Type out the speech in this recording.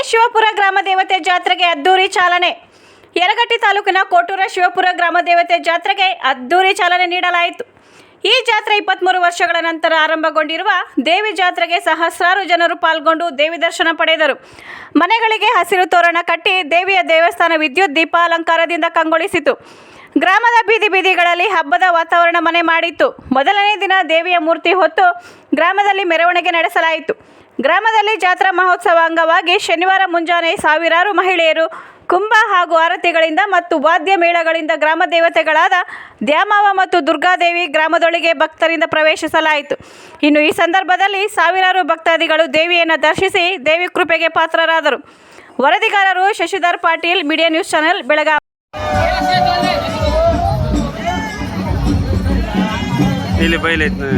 ಶಿವಪುರ ಗ್ರಾಮ ದೇವತೆ ಜಾತ್ರೆಗೆ ಅದ್ದೂರಿ ಚಾಲನೆ. ಯಲಗಟ್ಟಿ ತಾಲೂಕಿನ ಕೋಟೂರ ಶಿವಪುರ ಗ್ರಾಮ ದೇವತೆ ಜಾತ್ರೆಗೆ ಅದ್ದೂರಿ ಚಾಲನೆ ನೀಡಲಾಯಿತು. ಈ ಜಾತ್ರೆ 23 ವರ್ಷಗಳ ನಂತರ ಆರಂಭಗೊಂಡಿರುವ ದೇವಿ ಜಾತ್ರೆಗೆ ಸಹಸ್ರಾರು ಜನರು ಪಾಲ್ಗೊಂಡು ದೇವಿ ದರ್ಶನ ಪಡೆದರು. ಮನೆಗಳಿಗೆ ಹಸಿರು ತೋರಣ ಕಟ್ಟಿ ದೇವಿಯ ದೇವಸ್ಥಾನ ವಿದ್ಯುತ್ ದೀಪ ಅಲಂಕಾರದಿಂದ ಕಂಗೊಳಿಸಿತು. ಗ್ರಾಮದ ಬೀದಿ ಬೀದಿಗಳಲ್ಲಿ ಹಬ್ಬದ ವಾತಾವರಣ ಮನೆ ಮಾಡಿತ್ತು. ಮೊದಲನೇ ದಿನ ದೇವಿಯ ಮೂರ್ತಿ ಹೊತ್ತು ಗ್ರಾಮದಲ್ಲಿ ಮೆರವಣಿಗೆ ನಡೆಸಲಾಯಿತು. ಗ್ರಾಮದಲ್ಲಿ ಜಾತ್ರಾ ಮಹೋತ್ಸವ ಅಂಗವಾಗಿ ಶನಿವಾರ ಮುಂಜಾನೆ ಸಾವಿರಾರು ಮಹಿಳೆಯರು ಕುಂಭ ಹಾಗೂ ಆರತಿಗಳಿಂದ ಮತ್ತು ವಾದ್ಯ ಮೇಳಗಳಿಂದ ಗ್ರಾಮ ದೇವತೆಗಳಾದ ದ್ಯಾಮವ್ವ ಮತ್ತು ದುರ್ಗಾದೇವಿ ಗ್ರಾಮದೊಳಗೆ ಭಕ್ತರಿಂದ ಪ್ರವೇಶಿಸಲಾಯಿತು. ಇನ್ನು ಈ ಸಂದರ್ಭದಲ್ಲಿ ಸಾವಿರಾರು ಭಕ್ತಾದಿಗಳು ದೇವಿಯನ್ನು ದರ್ಶಿಸಿ ದೇವಿ ಕೃಪೆಗೆ ಪಾತ್ರರಾದರು. ವರದಿಗಾರರು Shashidhar Patil, media news channel, Belagavi. ಇಲ್ಲಿ ಬಯಲೈತೆ